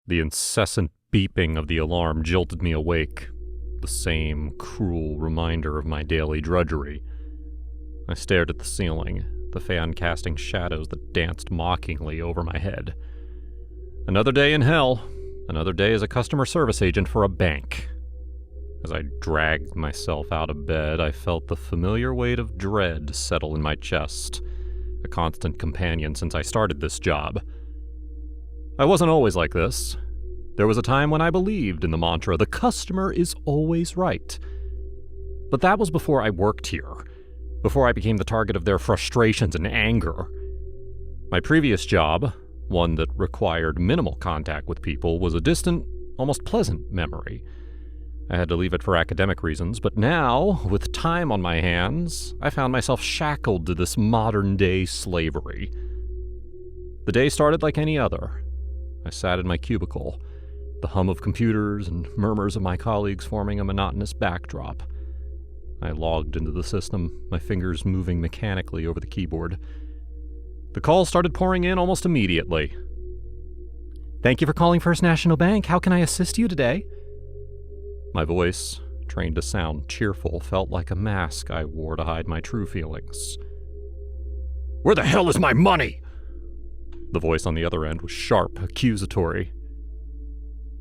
The incessant beeping of the alarm jolted me awake, the same cruel reminder of my daily drudgery. I stared at the ceiling, the fan casting shadows that danced mockingly over my head. Another day in hell, another day as a customer service agent for a bank. As I dragged myself out of bed, I felt the familiar weight of dread settle in my chest, a constant companion since I started this job. I wasn't always like this. There was a time when I believed in the mantra, the customer is always right. But that was before I worked here, before I became the target of their frustrations and anger. My previous job, one that required minimal contact with people, was a distant, almost pleasant memory. I had to leave it for academic reasons, but now, with time on my hands, I found myself shackled to this modern-day slavery. The day started like any other. I sat in my cubicle, the hum of computers and murmurs of my colleagues forming a monotonous backdrop. I logged into the system, my fingers moving mechanically over the keyboard. The calls started pouring in almost immediately. "Thank you for calling First National Bank. How can I assist you today?" My voice, trained to sound cheerful, felt like a mask I wore to hide my true feelings. "Where the hell is my money?" The voice on the other end was sharp, accusatory.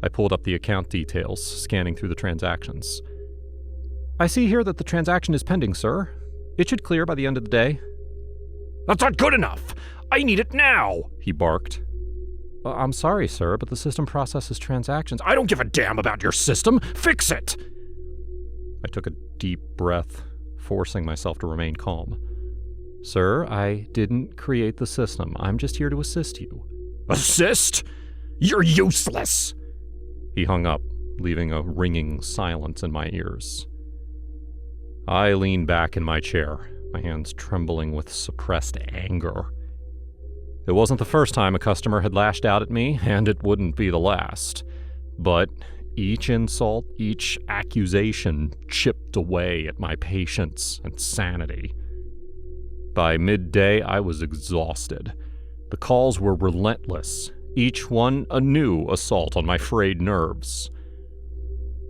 I pulled up the account details, scanning through the transactions. "I see here that the transaction is pending, sir. It should clear by the end of the day." "That's not good enough! I need it now!" he barked. "I'm sorry, sir, but the system processes transactions." "I don't give a damn about your system! Fix it!" I took a deep breath, forcing myself to remain calm. "Sir, I didn't create the system. I'm just here to assist you." "Assist? You're useless!" He hung up, leaving a ringing silence in my ears. I leaned back in my chair, my hands trembling with suppressed anger. It wasn't the first time a customer had lashed out at me, and it wouldn't be the last. But each insult, each accusation chipped away at my patience and sanity. By midday, I was exhausted. The calls were relentless, each one a new assault on my frayed nerves.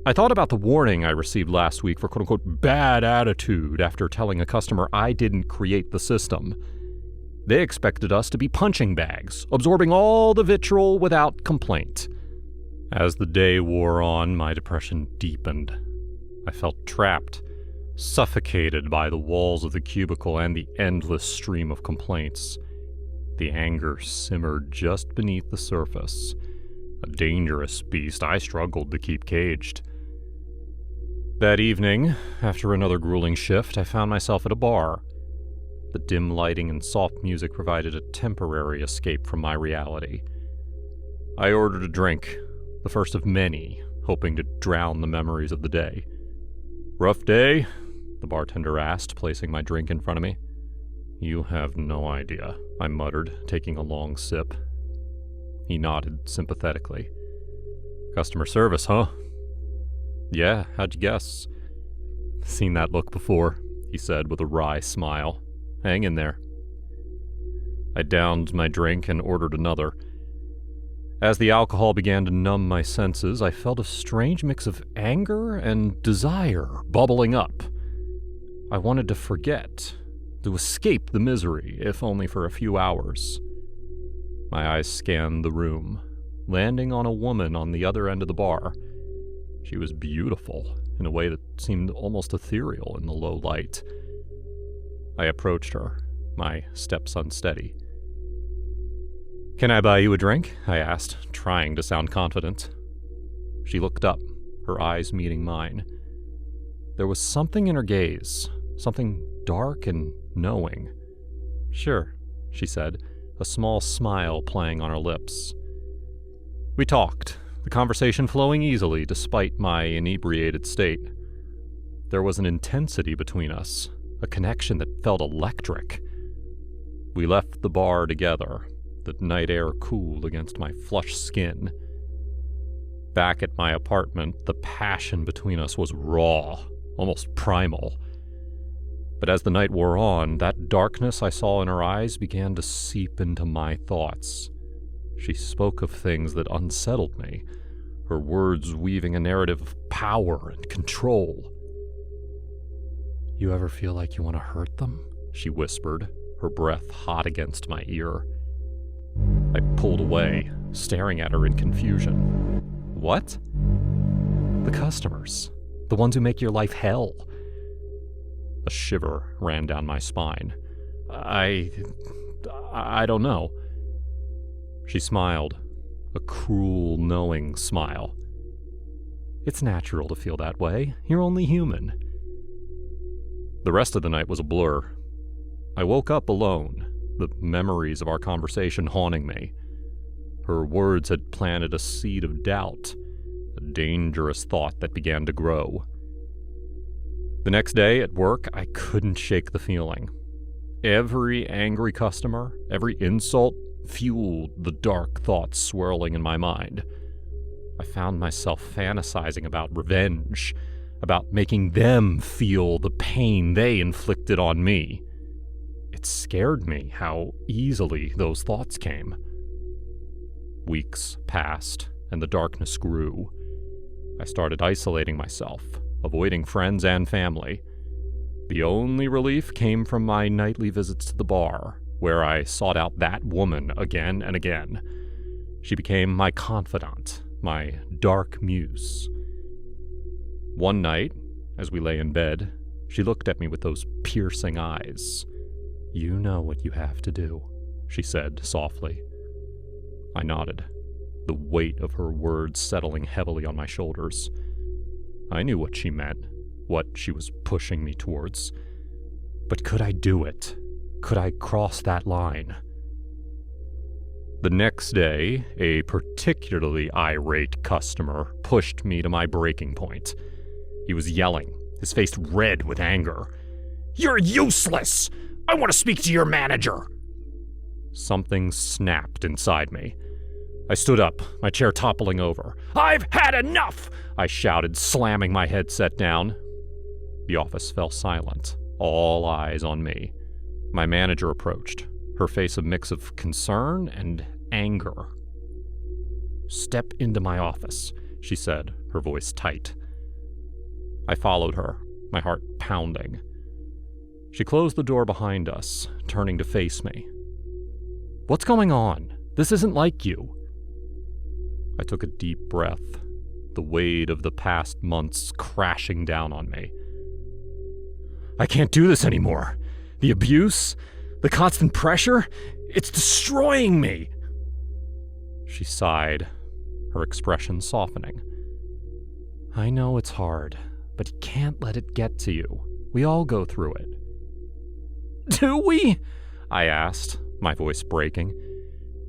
I thought about the warning I received last week for quote-unquote bad attitude after telling a customer I didn't create the system. They expected us to be punching bags, absorbing all the vitriol without complaint. As the day wore on, my depression deepened. I felt trapped, suffocated by the walls of the cubicle and the endless stream of complaints. The anger simmered just beneath the surface, a dangerous beast I struggled to keep caged. That evening, after another grueling shift, I found myself at a bar. The dim lighting and soft music provided a temporary escape from my reality. I ordered a drink, the first of many, hoping to drown the memories of the day. "Rough day?" the bartender asked, placing my drink in front of me. "You have no idea," I muttered, taking a long sip. He nodded sympathetically. "Customer service, huh?" "Yeah, how'd you guess?" "Seen that look before," he said with a wry smile. "Hang in there." I downed my drink and ordered another. As the alcohol began to numb my senses, I felt a strange mix of anger and desire bubbling up. I wanted to forget, to escape the misery, if only for a few hours. My eyes scanned the room, landing on a woman on the other end of the bar. She was beautiful, in a way that seemed almost ethereal in the low light. I approached her, my steps unsteady. "Can I buy you a drink?" I asked, trying to sound confident. She looked up, her eyes meeting mine. There was something in her gaze, something dark and knowing. "Sure," she said, a small smile playing on her lips. We talked, the conversation flowing easily despite my inebriated state. There was an intensity between us, a connection that felt electric. We left the bar together, the night air cooled against my flushed skin. Back at my apartment, the passion between us was raw, almost primal. But as the night wore on, that darkness I saw in her eyes began to seep into my thoughts. She spoke of things that unsettled me, her words weaving a narrative of power and control. "You ever feel like you want to hurt them?" she whispered, her breath hot against my ear. I pulled away, staring at her in confusion. "What?" "The customers. The ones who make your life hell." A shiver ran down my spine. I don't know." She smiled, a cruel, knowing smile. "It's natural to feel that way. You're only human." The rest of the night was a blur. I woke up alone, the memories of our conversation haunting me. Her words had planted a seed of doubt, a dangerous thought that began to grow. The next day at work, I couldn't shake the feeling. Every angry customer, every insult, fueled the dark thoughts swirling in my mind. I found myself fantasizing about revenge, about making them feel the pain they inflicted on me. It scared me how easily those thoughts came. Weeks passed, and the darkness grew. I started isolating myself, avoiding friends and family. The only relief came from my nightly visits to the bar, where I sought out that woman again and again. She became my confidant, my dark muse. One night, as we lay in bed, she looked at me with those piercing eyes. "You know what you have to do," she said softly. I nodded, the weight of her words settling heavily on my shoulders. I knew what she meant, what she was pushing me towards. But could I do it? Could I cross that line? The next day, a particularly irate customer pushed me to my breaking point. He was yelling, his face red with anger. "You're useless! I want to speak to your manager!" Something snapped inside me. I stood up, my chair toppling over. "I've had enough!" I shouted, slamming my headset down. The office fell silent, all eyes on me. My manager approached, her face a mix of concern and anger. "Step into my office," she said, her voice tight. I followed her, my heart pounding. She closed the door behind us, turning to face me. "What's going on? This isn't like you." I took a deep breath, the weight of the past months crashing down on me. "I can't do this anymore. The abuse, the constant pressure, it's destroying me." She sighed, her expression softening. "I know it's hard, but you can't let it get to you. We all go through it." "Do we?" I asked, my voice breaking.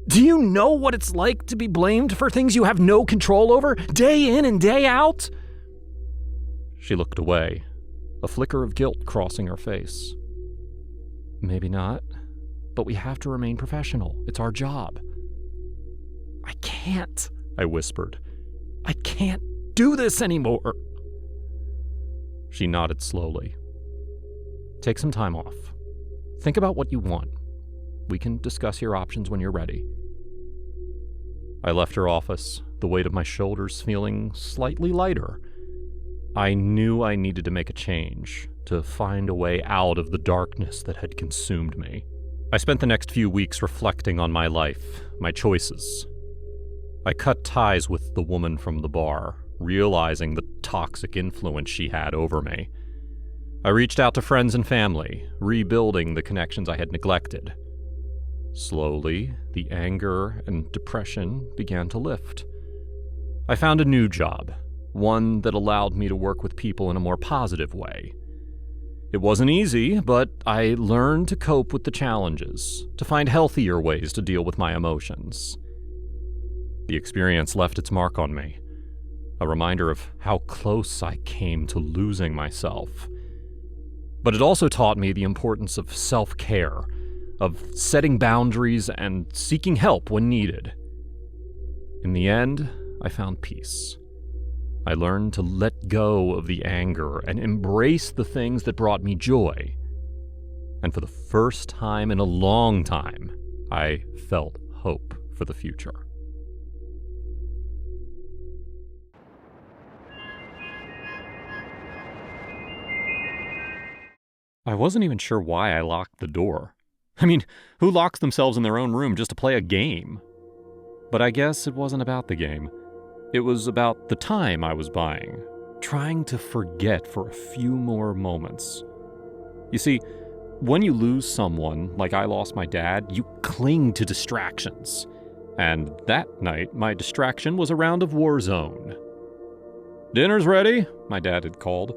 "Do you know what it's like to be blamed for things you have no control over, day in and day out?" She looked away, a flicker of guilt crossing her face. "Maybe not, but we have to remain professional. It's our job." "I can't," I whispered. "I can't do this anymore." She nodded slowly. "Take some time off. Think about what you want. We can discuss your options when you're ready." I left her office, the weight of my shoulders feeling slightly lighter. I knew I needed to make a change, to find a way out of the darkness that had consumed me. I spent the next few weeks reflecting on my life, my choices. I cut ties with the woman from the bar, realizing the toxic influence she had over me. I reached out to friends and family, rebuilding the connections I had neglected. Slowly, the anger and depression began to lift. I found a new job, one that allowed me to work with people in a more positive way. It wasn't easy, but I learned to cope with the challenges, to find healthier ways to deal with my emotions. The experience left its mark on me, a reminder of how close I came to losing myself. But it also taught me the importance of self-care, of setting boundaries and seeking help when needed. In the end, I found peace. I learned to let go of the anger and embrace the things that brought me joy. And for the first time in a long time, I felt hope for the future. I wasn't even sure why I locked the door. I mean, who locks themselves in their own room just to play a game? But I guess it wasn't about the game. It was about the time I was buying, trying to forget for a few more moments. You see, when you lose someone, like I lost my dad, you cling to distractions. And that night, my distraction was a round of Warzone. "Dinner's ready," my dad had called.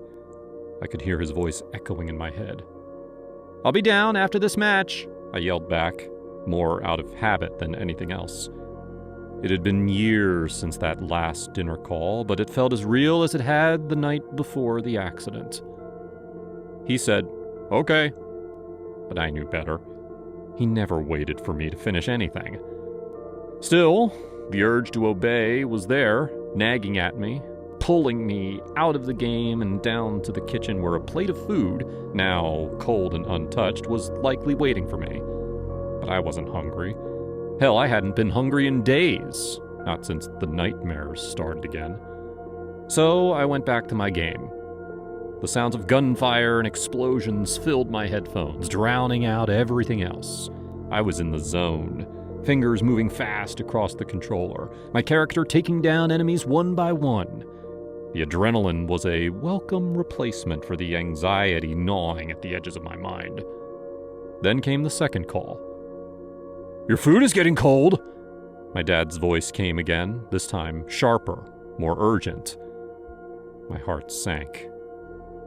I could hear his voice echoing in my head. "I'll be down after this match," I yelled back, more out of habit than anything else. It had been years since that last dinner call, but it felt as real as it had the night before the accident. He said, "Okay," but I knew better. He never waited for me to finish anything. Still, the urge to obey was there, nagging at me, pulling me out of the game and down to the kitchen where a plate of food, now cold and untouched, was likely waiting for me. But I wasn't hungry. Hell, I hadn't been hungry in days, not since the nightmares started again. So I went back to my game. The sounds of gunfire and explosions filled my headphones, drowning out everything else. I was in the zone, fingers moving fast across the controller, my character taking down enemies one by one. The adrenaline was a welcome replacement for the anxiety gnawing at the edges of my mind. Then came the second call. "Your food is getting cold!" My dad's voice came again, this time sharper, more urgent. My heart sank.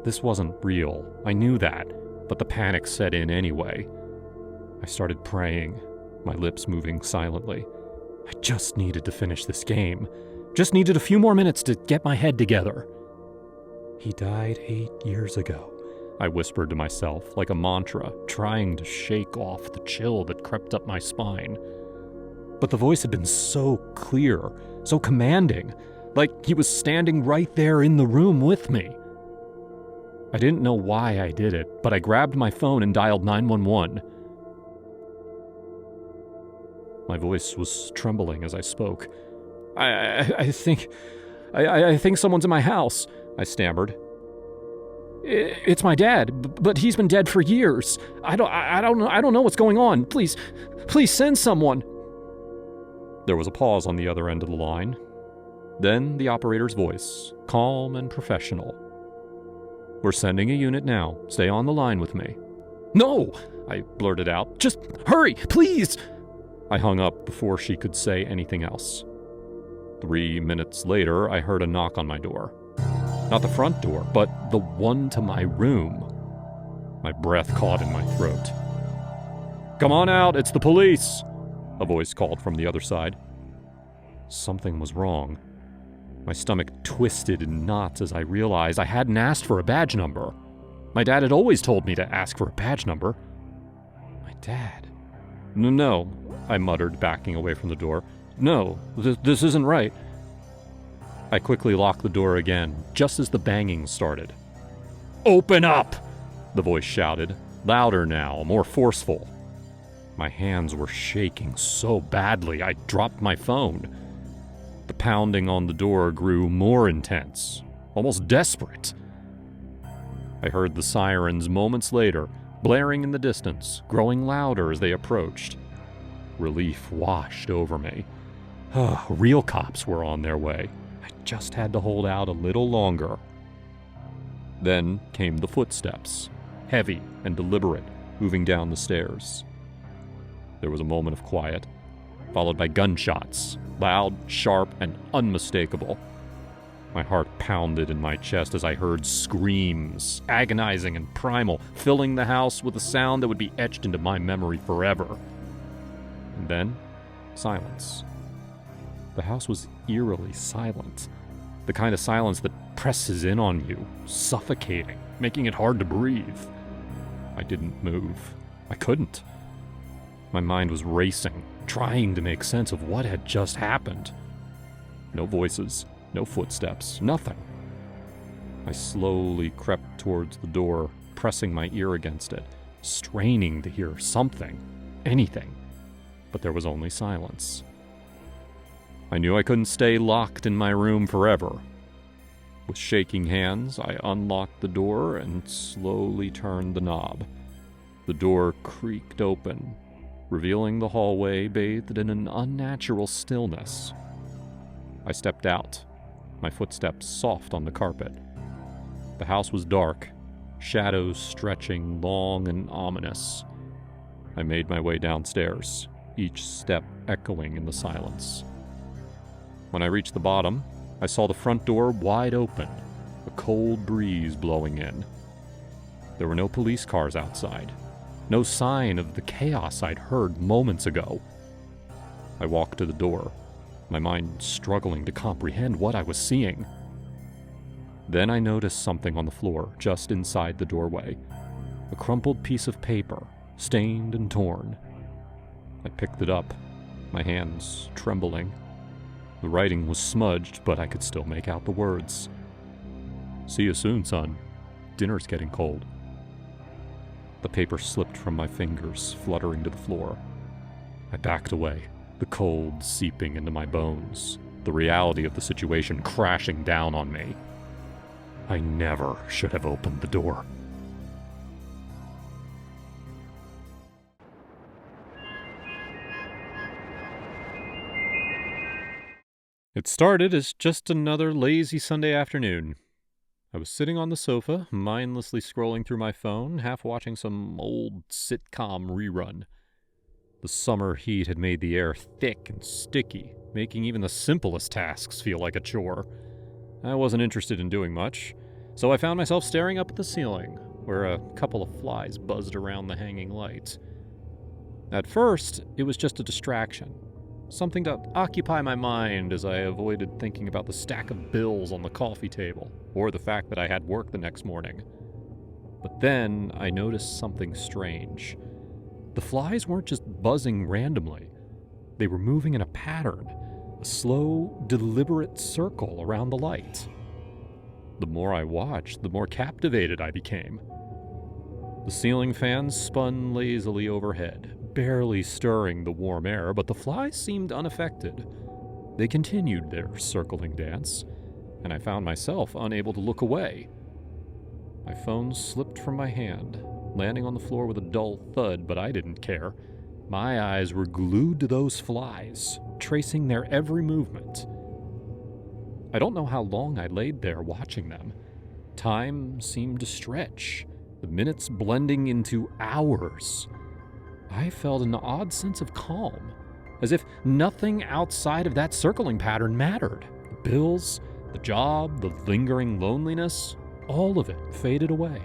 This wasn't real, I knew that, but the panic set in anyway. I started praying, my lips moving silently. I just needed to finish this game. Just needed a few more minutes to get my head together. "He died 8 years ago," I whispered to myself like a mantra, trying to shake off the chill that crept up my spine. But the voice had been so clear, so commanding, like he was standing right there in the room with me. I didn't know why I did it, but I grabbed my phone and dialed 911. My voice was trembling as I spoke. I think someone's in my house," I stammered. "It's my dad, but he's been dead for years. I don't know what's going on. Please send someone." There was a pause on the other end of the line. Then the operator's voice, calm and professional. "We're sending a unit now. Stay on the line with me." "No," I blurted out. "Just hurry, please." I hung up before she could say anything else. 3 minutes later, I heard a knock on my door. Not the front door, but the one to my room. My breath caught in my throat. "Come on out, it's the police," a voice called from the other side. Something was wrong. My stomach twisted in knots as I realized I hadn't asked for a badge number. My dad had always told me to ask for a badge number. My dad? No, I muttered, backing away from the door. "No, this isn't right." I quickly locked the door again, just as the banging started. "Open up!" the voice shouted, louder now, more forceful. My hands were shaking so badly I dropped my phone. The pounding on the door grew more intense, almost desperate. I heard the sirens moments later, blaring in the distance, growing louder as they approached. Relief washed over me. Real cops were on their way. I just had to hold out a little longer. Then came the footsteps, heavy and deliberate, moving down the stairs. There was a moment of quiet, followed by gunshots, loud, sharp, and unmistakable. My heart pounded in my chest as I heard screams, agonizing and primal, filling the house with a sound that would be etched into my memory forever. And then, silence. The house was eerily silent. The kind of silence that presses in on you, suffocating, making it hard to breathe. I didn't move. I couldn't. My mind was racing, trying to make sense of what had just happened. No voices, no footsteps, nothing. I slowly crept towards the door, pressing my ear against it, straining to hear something, anything. But there was only silence. I knew I couldn't stay locked in my room forever. With shaking hands, I unlocked the door and slowly turned the knob. The door creaked open, revealing the hallway bathed in an unnatural stillness. I stepped out, my footsteps soft on the carpet. The house was dark, shadows stretching long and ominous. I made my way downstairs, each step echoing in the silence. When I reached the bottom, I saw the front door wide open, a cold breeze blowing in. There were no police cars outside, no sign of the chaos I'd heard moments ago. I walked to the door, my mind struggling to comprehend what I was seeing. Then I noticed something on the floor just inside the doorway, a crumpled piece of paper, stained and torn. I picked it up, my hands trembling. The writing was smudged, but I could still make out the words. "See you soon, son. Dinner's getting cold." The paper slipped from my fingers, fluttering to the floor. I backed away, the cold seeping into my bones, the reality of the situation crashing down on me. I never should have opened the door. It started as just another lazy Sunday afternoon. I was sitting on the sofa, mindlessly scrolling through my phone, half watching some old sitcom rerun. The summer heat had made the air thick and sticky, making even the simplest tasks feel like a chore. I wasn't interested in doing much, so I found myself staring up at the ceiling, where a couple of flies buzzed around the hanging light. At first, it was just a distraction. Something to occupy my mind as I avoided thinking about the stack of bills on the coffee table, or the fact that I had work the next morning. But then I noticed something strange. The flies weren't just buzzing randomly. They were moving in a pattern, a slow, deliberate circle around the light. The more I watched, the more captivated I became. The ceiling fans spun lazily overhead, barely stirring the warm air, but the flies seemed unaffected. They continued their circling dance, and I found myself unable to look away. My phone slipped from my hand, landing on the floor with a dull thud, but I didn't care. My eyes were glued to those flies, tracing their every movement. I don't know how long I laid there watching them. Time seemed to stretch, the minutes blending into hours. I felt an odd sense of calm, as if nothing outside of that circling pattern mattered. The bills, the job, the lingering loneliness, all of it faded away.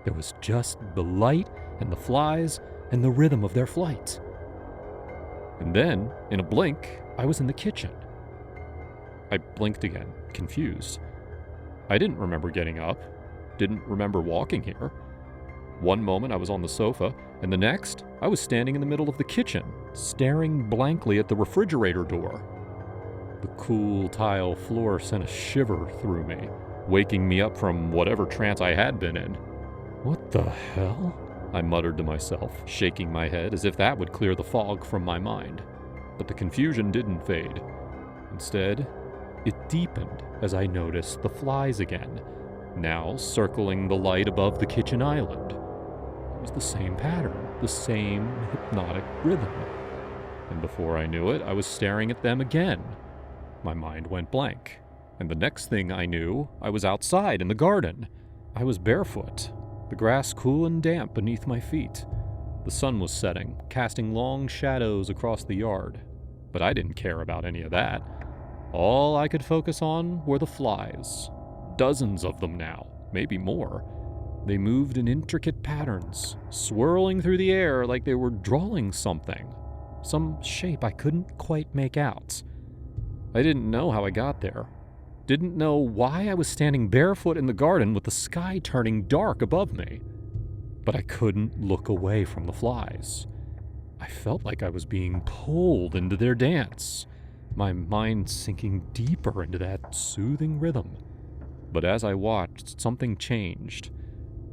There was just the light and the flies and the rhythm of their flight. And then, in a blink, I was in the kitchen. I blinked again, confused. I didn't remember getting up, didn't remember walking here. One moment I was on the sofa, and the next, I was standing in the middle of the kitchen, staring blankly at the refrigerator door. The cool tile floor sent a shiver through me, waking me up from whatever trance I had been in. "What the hell?" I muttered to myself, shaking my head as if that would clear the fog from my mind. But the confusion didn't fade. Instead, it deepened as I noticed the flies again, now circling the light above the kitchen island. It was the same pattern, the same hypnotic rhythm. And before I knew it, I was staring at them again. My mind went blank, and the next thing I knew, I was outside in the garden. I was barefoot, the grass cool and damp beneath my feet. The sun was setting, casting long shadows across the yard, but I didn't care about any of that. All I could focus on were the flies. Dozens of them now, maybe more. They moved in intricate patterns, swirling through the air like they were drawing something. Some shape I couldn't quite make out. I didn't know how I got there. Didn't know why I was standing barefoot in the garden with the sky turning dark above me. But I couldn't look away from the flies. I felt like I was being pulled into their dance, my mind sinking deeper into that soothing rhythm. But as I watched, something changed.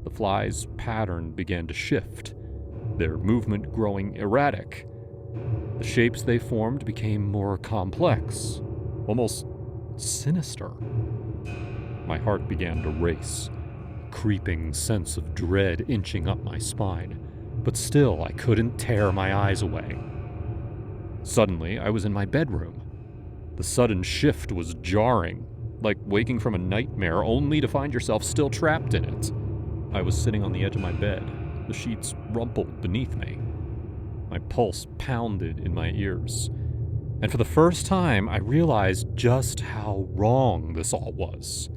The flies' pattern began to shift, their movement growing erratic. The shapes they formed became more complex, almost sinister. My heart began to race, a creeping sense of dread inching up my spine, but still I couldn't tear my eyes away. Suddenly, I was in my bedroom. The sudden shift was jarring, like waking from a nightmare only to find yourself still trapped in it. I was sitting on the edge of my bed, the sheets rumpled beneath me. My pulse pounded in my ears, and for the first time I realized just how wrong this all was.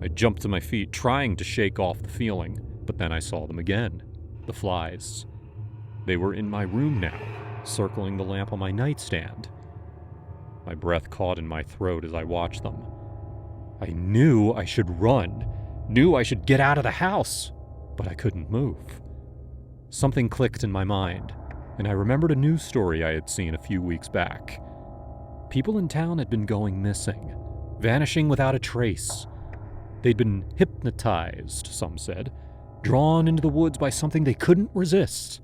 I jumped to my feet, trying to shake off the feeling, but then I saw them again, the flies. They were in my room now, circling the lamp on my nightstand. My breath caught in my throat as I watched them. I knew I should run, knew I should get out of the house, but I couldn't move. Something clicked in my mind, and I remembered a news story I had seen a few weeks back. People in town had been going missing, vanishing without a trace. They'd been hypnotized, some said, drawn into the woods by something they couldn't resist.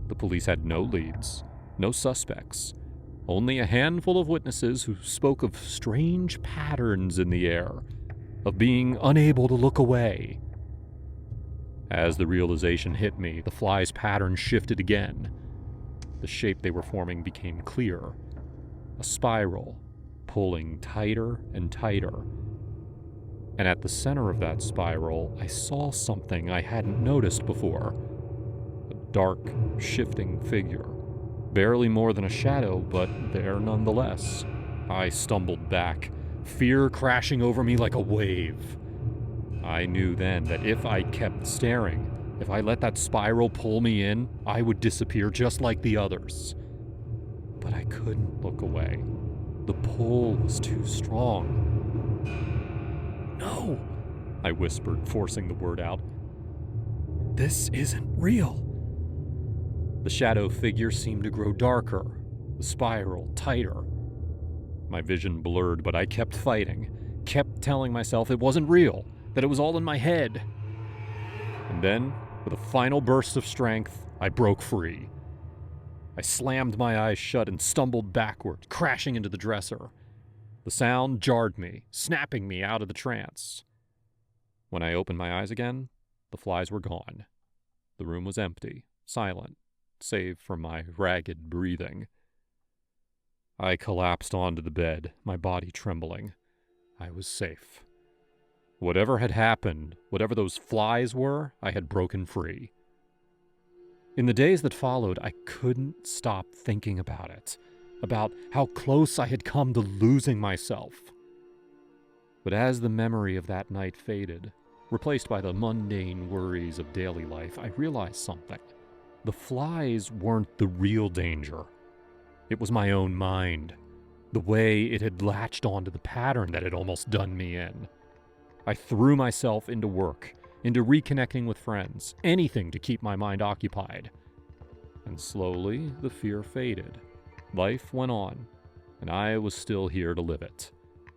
The police had no leads, no suspects, only a handful of witnesses who spoke of strange patterns in the air, of being unable to look away. As the realization hit me, the flies' pattern shifted again. The shape they were forming became clear, a spiral, pulling tighter and tighter. And at the center of that spiral, I saw something I hadn't noticed before. A dark, shifting figure. Barely more than a shadow, but there nonetheless. I stumbled back, fear crashing over me like a wave. I knew then that if I kept staring, if I let that spiral pull me in, I would disappear just like the others. But I couldn't look away. The pull was too strong. "No," I whispered, forcing the word out. "This isn't real." The shadow figure seemed to grow darker, the spiral tighter. My vision blurred, but I kept fighting, kept telling myself it wasn't real, that it was all in my head. And then, with a final burst of strength, I broke free. I slammed my eyes shut and stumbled backward, crashing into the dresser. The sound jarred me, snapping me out of the trance. When I opened my eyes again, the flies were gone. The room was empty, silent, save for my ragged breathing. I collapsed onto the bed, my body trembling. I was safe. Whatever had happened, whatever those flies were, I had broken free. In the days that followed, I couldn't stop thinking about it, about how close I had come to losing myself. But as the memory of that night faded, replaced by the mundane worries of daily life, I realized something. The flies weren't the real danger. It was my own mind, the way it had latched onto the pattern that had almost done me in. I threw myself into work, into reconnecting with friends, anything to keep my mind occupied. And slowly, the fear faded. Life went on, and I was still here to live it.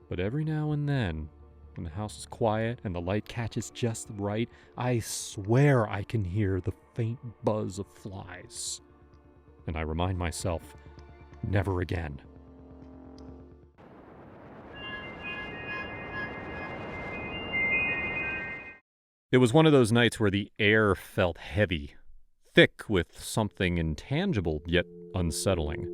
But every now and then, when the house is quiet and the light catches just right, I swear I can hear the faint buzz of flies. And I remind myself, never again. It was one of those nights where the air felt heavy, thick with something intangible yet unsettling.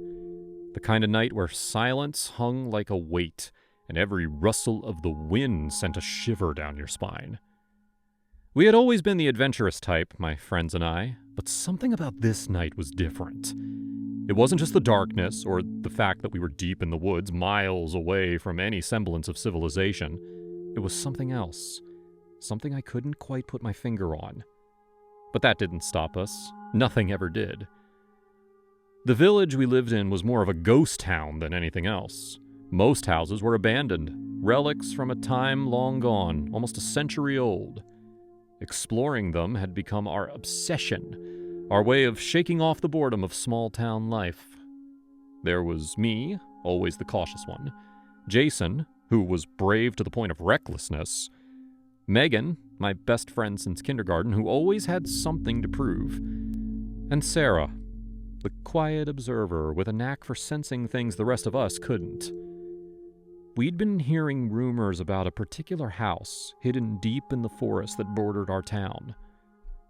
The kind of night where silence hung like a weight, and every rustle of the wind sent a shiver down your spine. We had always been the adventurous type, my friends and I, but something about this night was different. It wasn't just the darkness, or the fact that we were deep in the woods, miles away from any semblance of civilization. It was something else. Something I couldn't quite put my finger on. But that didn't stop us. Nothing ever did. The village we lived in was more of a ghost town than anything else. Most houses were abandoned, relics from a time long gone, almost a century old. Exploring them had become our obsession, our way of shaking off the boredom of small-town life. There was me, always the cautious one, Jason, who was brave to the point of recklessness, Megan, my best friend since kindergarten, who always had something to prove, and Sarah, the quiet observer with a knack for sensing things the rest of us couldn't. We'd been hearing rumors about a particular house hidden deep in the forest that bordered our town.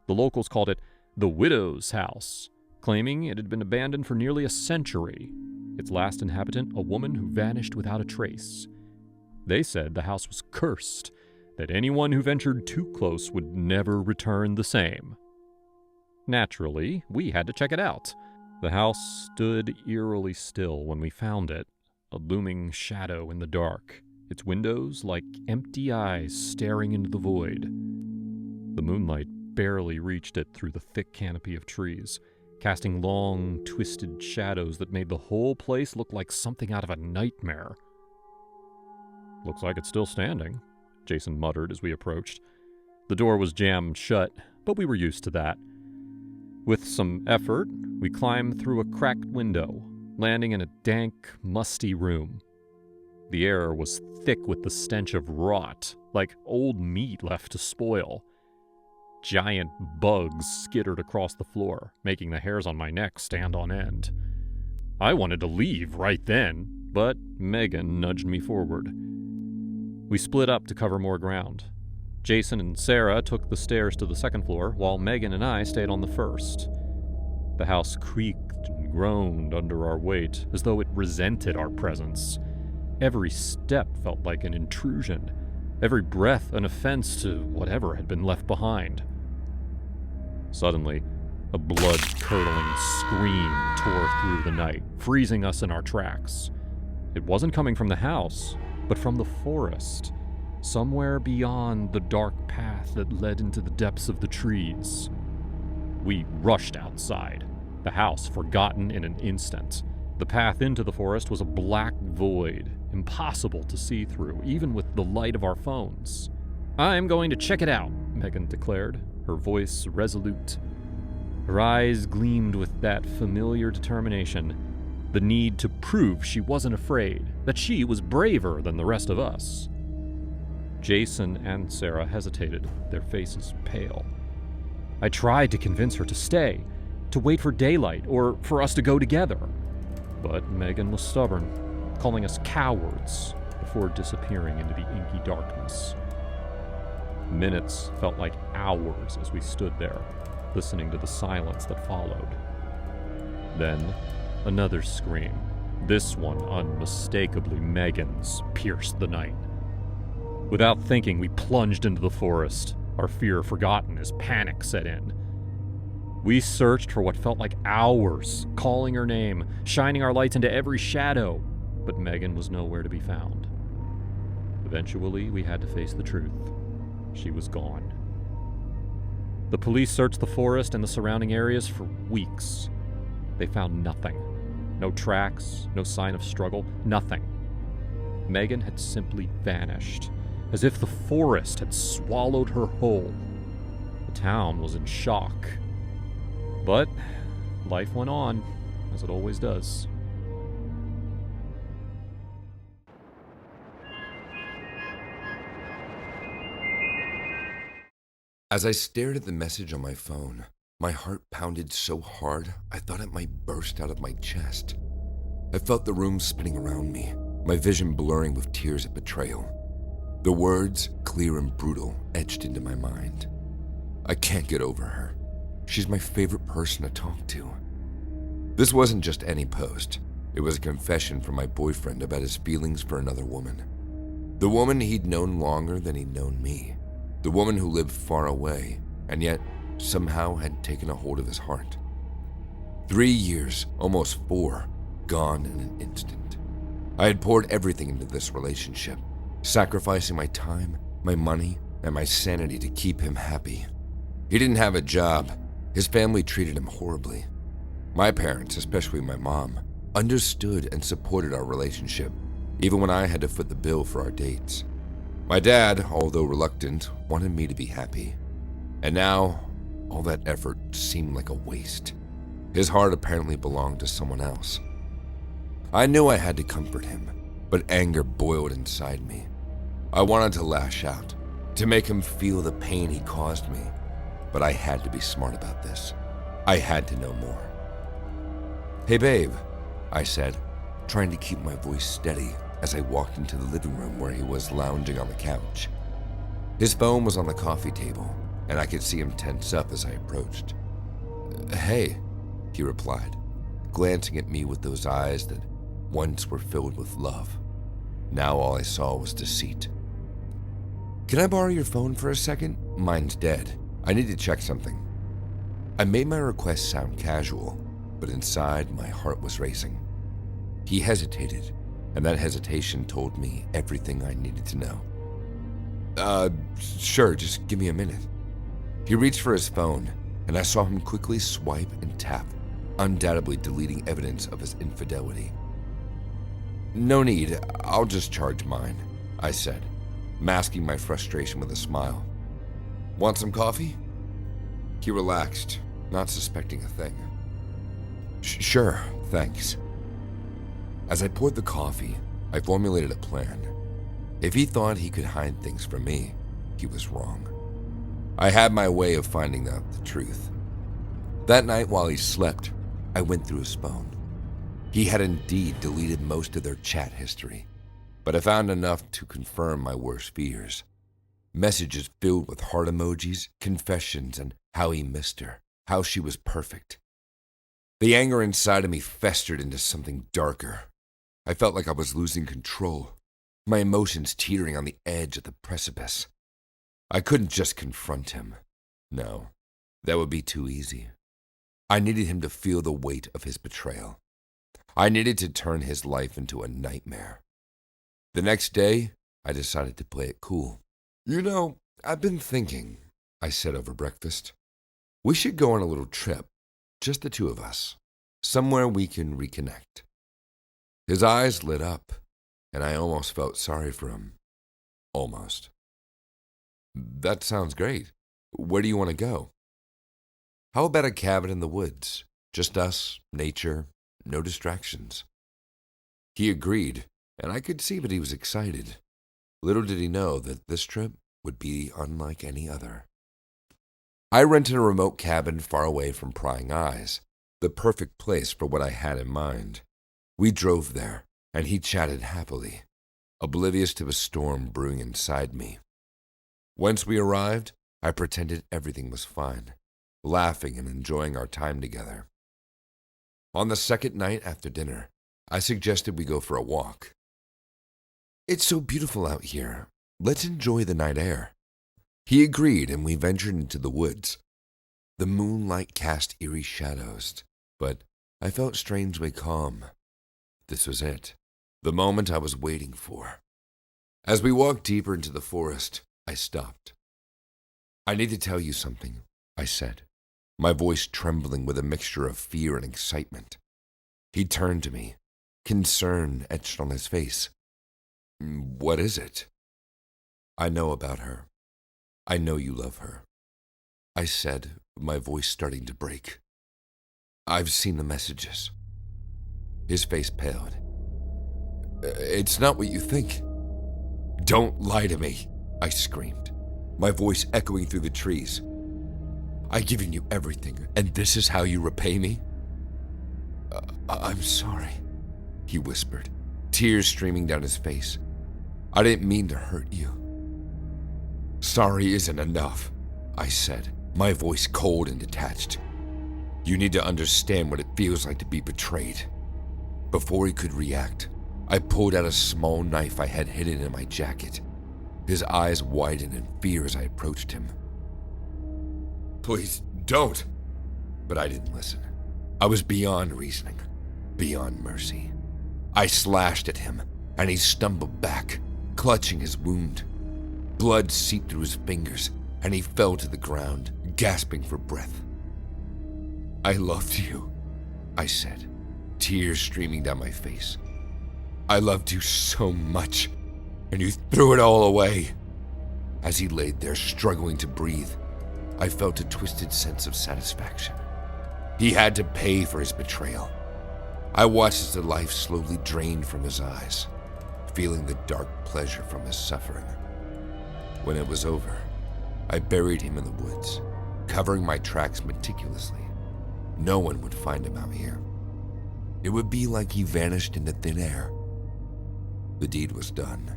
The locals called it the Widow's House, claiming it had been abandoned for nearly a century. Its last inhabitant, a woman who vanished without a trace. They said the house was cursed, that anyone who ventured too close would never return the same. Naturally, we had to check it out. The house stood eerily still when we found it, a looming shadow in the dark, its windows like empty eyes staring into the void. The moonlight barely reached it through the thick canopy of trees, casting long, twisted shadows that made the whole place look like something out of a nightmare. "Looks like it's still standing," Jason muttered as we approached. The door was jammed shut, but we were used to that. With some effort, we climbed through a cracked window, landing in a dank, musty room. The air was thick with the stench of rot, like old meat left to spoil. Giant bugs skittered across the floor, making the hairs on my neck stand on end. I wanted to leave right then, but Megan nudged me forward. We split up to cover more ground. Jason and Sarah took the stairs to the second floor, while Megan and I stayed on the first. The house creaked and groaned under our weight, as though it resented our presence. Every step felt like an intrusion, every breath an offense to whatever had been left behind. Suddenly, a blood-curdling scream tore through the night, freezing us in our tracks. It wasn't coming from the house, but from the forest, somewhere beyond the dark path that led into the depths of the trees. We rushed outside, the house forgotten in an instant. The path into the forest was a black void, impossible to see through, even with the light of our phones. "I'm going to check it out," Megan declared, her voice resolute. Her eyes gleamed with that familiar determination, the need to prove she wasn't afraid, that she was braver than the rest of us. Jason and Sarah hesitated, their faces pale. I tried to convince her to stay, to wait for daylight, or for us to go together. But Megan was stubborn, calling us cowards before disappearing into the inky darkness. Minutes felt like hours as we stood there, listening to the silence that followed. Then, another scream, this one unmistakably Megan's, pierced the night. Without thinking, we plunged into the forest, our fear forgotten as panic set in. We searched for what felt like hours, calling her name, shining our lights into every shadow, but Megan was nowhere to be found. Eventually, we had to face the truth. She was gone. The police searched the forest and the surrounding areas for weeks. They found nothing. No tracks, no sign of struggle, nothing. Megan had simply vanished, as if the forest had swallowed her whole. The town was in shock. But life went on, as it always does. As I stared at the message on my phone, my heart pounded so hard I thought it might burst out of my chest. I felt the room spinning around me, my vision blurring with tears of betrayal. The words, clear and brutal, etched into my mind. I can't get over her. She's my favorite person to talk to. This wasn't just any post. It was a confession from my boyfriend about his feelings for another woman. The woman he'd known longer than he'd known me. The woman who lived far away, and yet somehow had taken a hold of his heart. 3 years, almost 4, gone in an instant. I had poured everything into this relationship, sacrificing my time, my money, and my sanity to keep him happy. He didn't have a job. His family treated him horribly. My parents, especially my mom, understood and supported our relationship, even when I had to foot the bill for our dates. My dad, although reluctant, wanted me to be happy. And now, all that effort seemed like a waste. His heart apparently belonged to someone else. I knew I had to comfort him, but anger boiled inside me. I wanted to lash out, to make him feel the pain he caused me. But I had to be smart about this. I had to know more. "Hey babe," I said, trying to keep my voice steady as I walked into the living room where he was lounging on the couch. His phone was on the coffee table, and I could see him tense up as I approached. "Hey," he replied, glancing at me with those eyes that once were filled with love. Now all I saw was deceit. "Can I borrow your phone for a second? Mine's dead. I need to check something." I made my request sound casual, but inside my heart was racing. He hesitated, and that hesitation told me everything I needed to know. Sure, just give me a minute." He reached for his phone, and I saw him quickly swipe and tap, undoubtedly deleting evidence of his infidelity. "No need, I'll just charge mine," I said, masking my frustration with a smile. "Want some coffee?" He relaxed, not suspecting a thing. Sure, thanks." As I poured the coffee, I formulated a plan. If he thought he could hide things from me, he was wrong. I had my way of finding out the truth. That night while he slept, I went through his phone. He had indeed deleted most of their chat history, but I found enough to confirm my worst fears. Messages filled with heart emojis, confessions, and how he missed her, how she was perfect. The anger inside of me festered into something darker. I felt like I was losing control, my emotions teetering on the edge of the precipice. I couldn't just confront him. No, that would be too easy. I needed him to feel the weight of his betrayal. I needed to turn his life into a nightmare. The next day, I decided to play it cool. "You know, I've been thinking," I said over breakfast. "We should go on a little trip, just the two of us, somewhere we can reconnect." His eyes lit up, and I almost felt sorry for him. Almost. "That sounds great. Where do you want to go?" "How about a cabin in the woods? Just us, nature, no distractions." He agreed, and I could see that he was excited. Little did he know that this trip would be unlike any other. I rented a remote cabin far away from prying eyes, the perfect place for what I had in mind. We drove there, and he chatted happily, oblivious to the storm brewing inside me. Once we arrived, I pretended everything was fine, laughing and enjoying our time together. On the second night after dinner, I suggested we go for a walk. "It's so beautiful out here. Let's enjoy the night air." He agreed, and we ventured into the woods. The moonlight cast eerie shadows, but I felt strangely calm. This was it, the moment I was waiting for. As we walked deeper into the forest, I stopped. "I need to tell you something," I said, my voice trembling with a mixture of fear and excitement. He turned to me, concern etched on his face. "What is it?" "I know about her. I know you love her," I said, my voice starting to break. "I've seen the messages." His face paled. "It's not what you think." "Don't lie to me," I screamed, my voice echoing through the trees. "I've given you everything, and this is how you repay me?" I'm sorry," he whispered, tears streaming down his face. "I didn't mean to hurt you." "Sorry isn't enough," I said, my voice cold and detached. "You need to understand what it feels like to be betrayed." Before he could react, I pulled out a small knife I had hidden in my jacket. His eyes widened in fear as I approached him. "Please, don't!" But I didn't listen. I was beyond reasoning, beyond mercy. I slashed at him, and he stumbled back, clutching his wound. Blood seeped through his fingers, and he fell to the ground, gasping for breath. "I loved you," I said, tears streaming down my face. "I loved you so much, and you threw it all away." As he laid there, struggling to breathe, I felt a twisted sense of satisfaction. He had to pay for his betrayal. I watched as the life slowly drained from his eyes, feeling the dark pleasure from his suffering. When it was over, I buried him in the woods, covering my tracks meticulously. No one would find him out here. It would be like he vanished into thin air. The deed was done,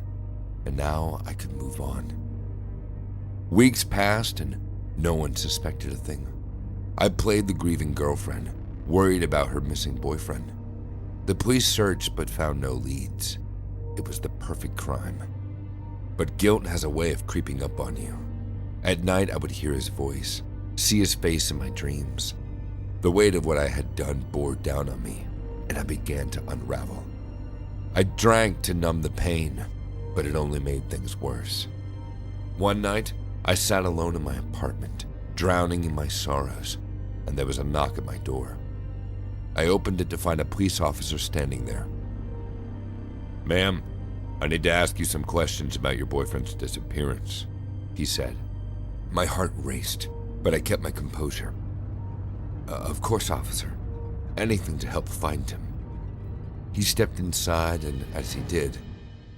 and now I could move on. Weeks passed and no one suspected a thing. I played the grieving girlfriend, worried about her missing boyfriend. The police searched but found no leads. It was the perfect crime. But guilt has a way of creeping up on you. At night, I would hear his voice, see his face in my dreams. The weight of what I had done bore down on me, and I began to unravel. I drank to numb the pain, but it only made things worse. One night, I sat alone in my apartment, drowning in my sorrows, and there was a knock at my door. I opened it to find a police officer standing there. "Ma'am, I need to ask you some questions about your boyfriend's disappearance," he said. My heart raced, but I kept my composure. Of course, officer. Anything to help find him." He stepped inside, and as he did,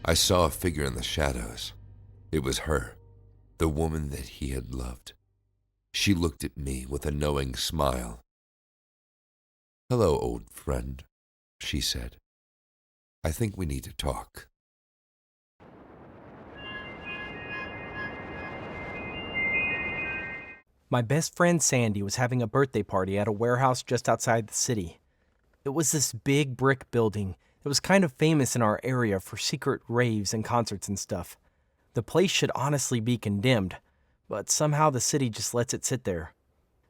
I saw a figure in the shadows. It was her, the woman that he had loved. She looked at me with a knowing smile. "Hello, old friend," she said. "I think we need to talk." My best friend Sandy was having a birthday party at a warehouse just outside the city. It was this big brick building that was kind of famous in our area for secret raves and concerts and stuff. The place should honestly be condemned, but somehow the city just lets it sit there.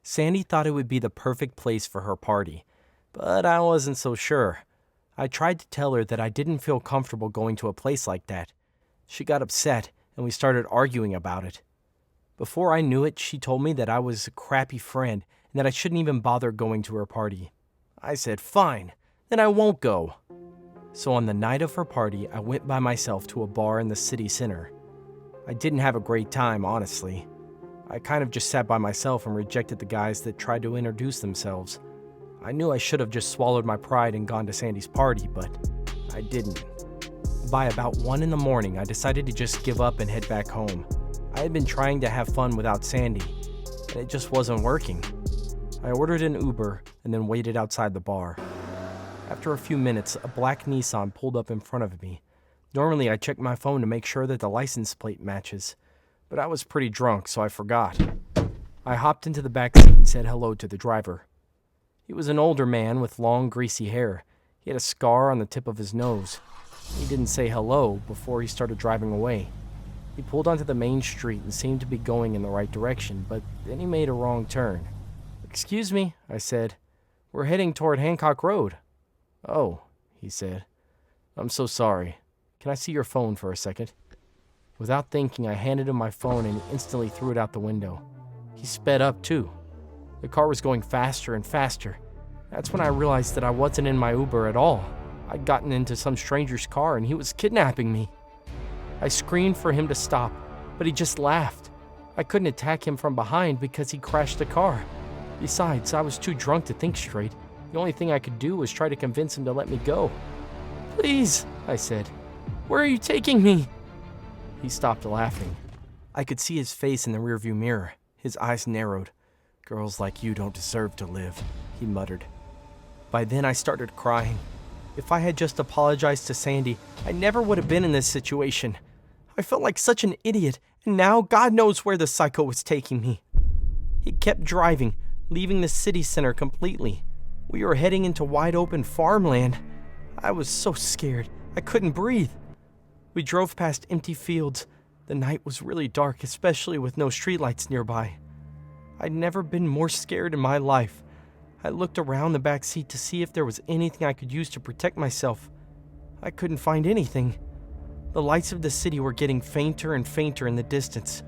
Sandy thought it would be the perfect place for her party, but I wasn't so sure. I tried to tell her that I didn't feel comfortable going to a place like that. She got upset, and we started arguing about it. Before I knew it, she told me that I was a crappy friend and that I shouldn't even bother going to her party. I said, "Fine, then I won't go." So on the night of her party, I went by myself to a bar in the city center. I didn't have a great time, honestly. I kind of just sat by myself and rejected the guys that tried to introduce themselves. I knew I should have just swallowed my pride and gone to Sandy's party, but I didn't. By about 1 in the morning, I decided to just give up and head back home. I had been trying to have fun without Sandy, and it just wasn't working. I ordered an Uber and then waited outside the bar. After a few minutes, a black Nissan pulled up in front of me. Normally, I check my phone to make sure that the license plate matches, but I was pretty drunk, so I forgot. I hopped into the back seat and said hello to the driver. He was an older man with long, greasy hair. He had a scar on the tip of his nose. He didn't say hello before he started driving away. He pulled onto the main street and seemed to be going in the right direction, but then he made a wrong turn. "Excuse me," I said. "We're heading toward Hancock Road." "Oh," he said. "I'm so sorry. Can I see your phone for a second?" Without thinking, I handed him my phone and he instantly threw it out the window. He sped up, too. The car was going faster and faster. That's when I realized that I wasn't in my Uber at all. I'd gotten into some stranger's car and he was kidnapping me. I screamed for him to stop, but he just laughed. I couldn't attack him from behind because he crashed the car. Besides, I was too drunk to think straight. The only thing I could do was try to convince him to let me go. "Please," I said. "Where are you taking me?" He stopped laughing. I could see his face in the rearview mirror. His eyes narrowed. "Girls like you don't deserve to live," he muttered. By then, I started crying. If I had just apologized to Sandy, I never would have been in this situation. I felt like such an idiot, and now God knows where the psycho was taking me. He kept driving, leaving the city center completely. We were heading into wide open farmland. I was so scared, I couldn't breathe. We drove past empty fields. The night was really dark, especially with no streetlights nearby. I'd never been more scared in my life. I looked around the back seat to see if there was anything I could use to protect myself. I couldn't find anything. The lights of the city were getting fainter and fainter in the distance,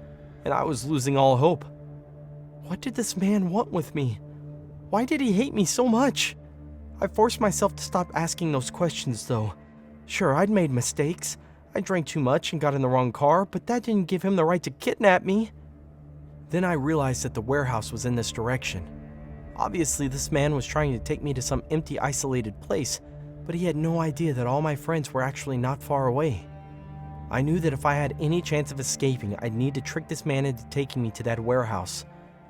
and I was losing all hope. What did this man want with me? Why did he hate me so much? I forced myself to stop asking those questions, though. Sure, I'd made mistakes. I drank too much and got in the wrong car, but that didn't give him the right to kidnap me. Then I realized that the warehouse was in this direction. Obviously, this man was trying to take me to some empty, isolated place, but he had no idea that all my friends were actually not far away. I knew that if I had any chance of escaping, I'd need to trick this man into taking me to that warehouse.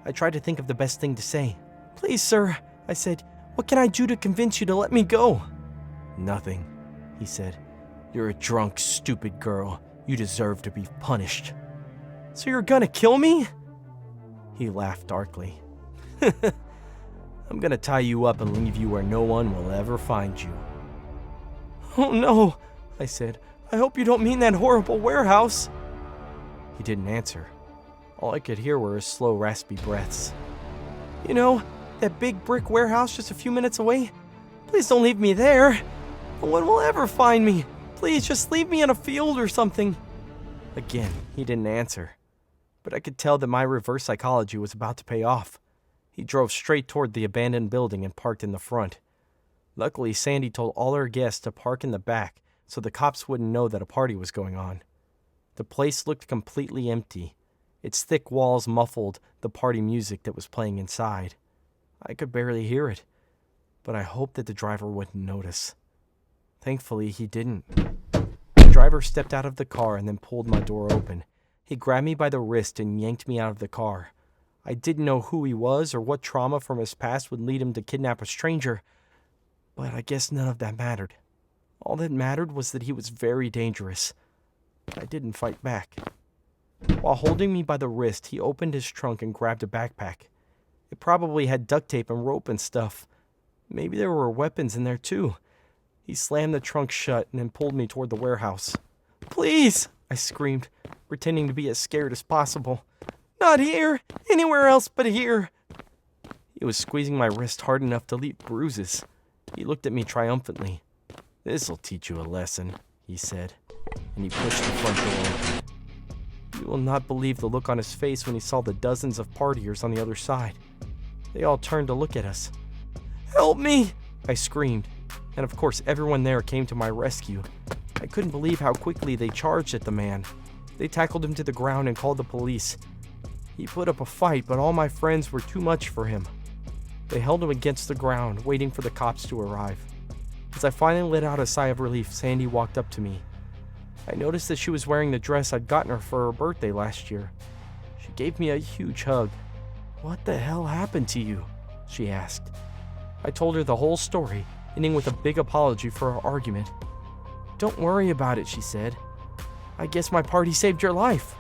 I tried to think of the best thing to say. "Please, sir," I said, "what can I do to convince you to let me go?" "Nothing," he said. You're a drunk, stupid girl. You deserve to be punished. So you're gonna kill me? He laughed darkly. I'm gonna tie you up and leave you where no one will ever find you. Oh no, I said. I hope you don't mean that horrible warehouse. He didn't answer. All I could hear were his slow, raspy breaths. You know, that big brick warehouse just a few minutes away? Please don't leave me there. No one will ever find me. Please, just leave me in a field or something. Again, he didn't answer. But I could tell that my reverse psychology was about to pay off. He drove straight toward the abandoned building and parked in the front. Luckily, Sandy told all her guests to park in the back so the cops wouldn't know that a party was going on. The place looked completely empty. Its thick walls muffled the party music that was playing inside. I could barely hear it, but I hoped that the driver wouldn't notice. Thankfully, he didn't. The driver stepped out of the car and then pulled my door open. He grabbed me by the wrist and yanked me out of the car. I didn't know who he was or what trauma from his past would lead him to kidnap a stranger, but I guess none of that mattered. All that mattered was that he was very dangerous. I didn't fight back. While holding me by the wrist, he opened his trunk and grabbed a backpack. It probably had duct tape and rope and stuff. Maybe there were weapons in there too. He slammed the trunk shut and then pulled me toward the warehouse. Please, I screamed, pretending to be as scared as possible. Not here! Anywhere else but here! He was squeezing my wrist hard enough to leave bruises. He looked at me triumphantly. This'll teach you a lesson, he said, and he pushed the front door open. You will not believe the look on his face when he saw the dozens of partiers on the other side. They all turned to look at us. Help me! I screamed, and of course everyone there came to my rescue. I couldn't believe how quickly they charged at the man. They tackled him to the ground and called the police. He put up a fight, but all my friends were too much for him. They held him against the ground, waiting for the cops to arrive. As I finally let out a sigh of relief, Sandy walked up to me. I noticed that she was wearing the dress I'd gotten her for her birthday last year. She gave me a huge hug. What the hell happened to you? She asked. I told her the whole story, ending with a big apology for our argument. Don't worry about it, she said. I guess my party saved your life.